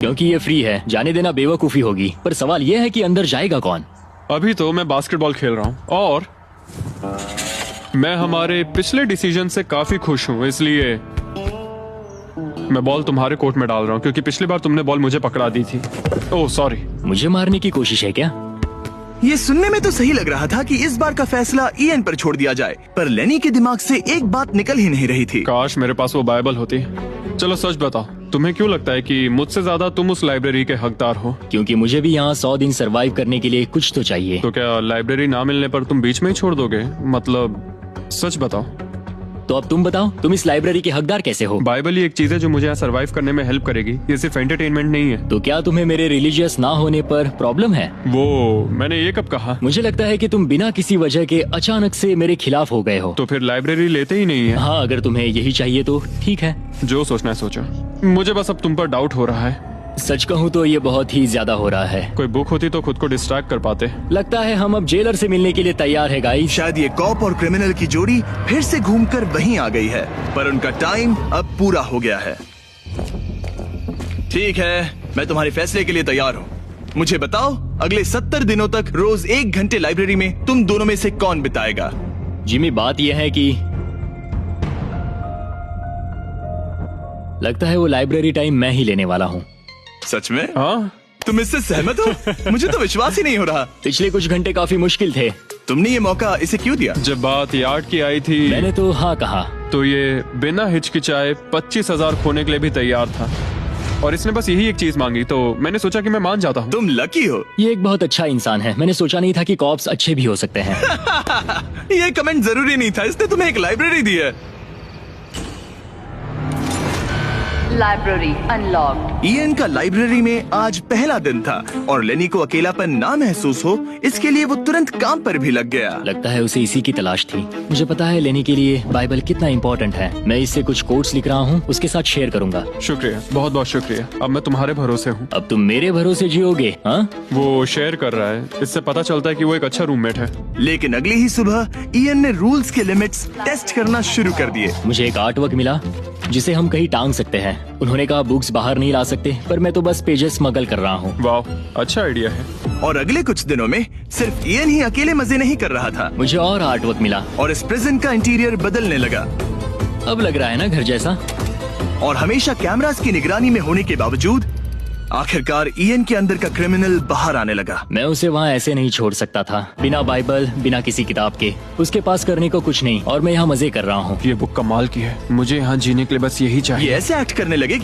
क्योंकि ये फ्री है, जाने देना बेवकूफी होगी। पर सवाल ये है कि अंदर जाएगा कौन? अभी तो मैं बास्केटबॉल खेल रहा हूँ और मैं हमारे पिछले डिसीजन से काफी खुश हूँ, इसलिए मैं बॉल तुम्हारे कोर्ट में डाल रहा हूँ क्योंकि पिछली बार तुमने बॉल मुझे पकड़ा दी थी। Oh sorry. मुझे मारने की कोशिश है क्या? ये सुनने में तो सही लग रहा था कि इस बार का फैसला इयन पर छोड़ दिया जाए, पर लेनी के दिमाग से एक बात निकल ही नहीं रही थी। काश मेरे पास वो बाइबल होती। चलो सच बताओ, तुम्हें क्यों लगता है कि मुझसे ज्यादा तुम उस लाइब्रेरी के हकदार हो? क्योंकि मुझे भी यहाँ 100 दिन सरवाइव करने के लिए कुछ तो चाहिए। तो क्या लाइब्रेरी ना मिलने पर तुम बीच में ही छोड़ दोगे? मतलब सच बताओ। तो अब तुम बताओ, तुम इस लाइब्रेरी के हकदार कैसे हो? बाइबल ही एक चीज है जो मुझे यहाँ सरवाइव करने में हेल्प करेगी, ये सिर्फ एंटरटेनमेंट नहीं है। तो क्या तुम्हें मेरे रिलीजियस ना होने पर प्रॉब्लम है? वो मैंने ये कब कहा? मुझे लगता है कि तुम बिना किसी वजह के अचानक से मेरे खिलाफ हो गए हो। तो फिर लाइब्रेरी लेते ही नहीं है। हाँ, अगर तुम्हें यही चाहिए तो ठीक है। जो सोचना है सोचो, मुझे बस अब तुम पर डाउट हो रहा है। सच कहूँ तो ये बहुत ही ज्यादा हो रहा है। कोई बुक होती तो खुद को डिस्ट्रैक्ट कर पाते। लगता है हम अब जेलर से मिलने के लिए तैयार है गाइस। शायद ये कॉप और क्रिमिनल की जोड़ी फिर से घूमकर वहीं आ गई है, पर उनका टाइम अब पूरा हो गया है। ठीक है, मैं तुम्हारे फैसले के लिए तैयार हूँ। मुझे बताओ, अगले 70 दिनों तक रोज 1 घंटे लाइब्रेरी में तुम दोनों में से कौन बिताएगा? जिमी, बात यह है कि लगता है वो लाइब्रेरी टाइम मैं ही लेने वाला हूँ। सच में? हाँ, तुम इससे सहमत हो? मुझे तो विश्वास ही नहीं हो रहा। पिछले कुछ घंटे काफी मुश्किल थे। तुमने ये मौका इसे क्यों दिया? जब बात यार्ड की आई थी मैंने तो हाँ कहा। तो ये बिना हिचकिचाए 25,000 खोने के लिए भी तैयार था और इसने बस यही एक चीज मांगी, तो मैंने सोचा कि मैं मान जाता हूँ। तुम लकी हो। ये एक बहुत अच्छा इंसान है। मैंने सोचा नहीं था कि कॉप्स अच्छे भी हो सकते हैं। ये कमेंट जरूरी नहीं था, इसने तुम्हें एक लाइब्रेरी दी है। Library unlocked. इयन का लाइब्रेरी में आज पहला दिन था और लेनी को अकेलापन ना महसूस हो, इसके लिए वो तुरंत काम पर भी लग गया। लगता है उसे इसी की तलाश थी। मुझे पता है लेनी के लिए बाइबल कितना इम्पोर्टेंट है। मैं इससे कुछ कोट्स लिख रहा हूँ, उसके साथ शेयर करूंगा। शुक्रिया, बहुत बहुत शुक्रिया। अब मैं तुम्हारे भरोसे हूँ। अब तुम मेरे भरोसे जियोगे? हाँ, वो शेयर कर रहा है, इससे पता चलता है कि वो एक अच्छा रूममेट है। लेकिन अगली ही सुबह इयन ने रूल्स के लिमिट्स टेस्ट करना शुरू कर दिए। मुझे एक आर्ट वर्क मिला जिसे हम कहीं टांग सकते हैं। उन्होंने कहा बुक्स बाहर नहीं ला सकते, पर मैं तो बस पेजेस स्मगल कर रहा हूँ। वाह, अच्छा आइडिया है। और अगले कुछ दिनों में सिर्फ इयन ही अकेले मजे नहीं कर रहा था। मुझे और आर्ट वर्क मिला और इस प्रिजन का इंटीरियर बदलने लगा। अब लग रहा है ना घर जैसा। और हमेशा कैमरास की निगरानी में होने के बावजूद आखिरकार इयन के अंदर का क्रिमिनल बाहर आने लगा। मैं उसे वहाँ ऐसे नहीं छोड़ सकता था, बिना बाइबल, बिना किसी किताब के। उसके पास करने को कुछ नहीं और मैं यहाँ मजे कर रहा हूँ। ये बुक कमाल की है, मुझे यहाँ जीने के लिए बस यही ये चाहिए। ऐसे एक्ट करने लगे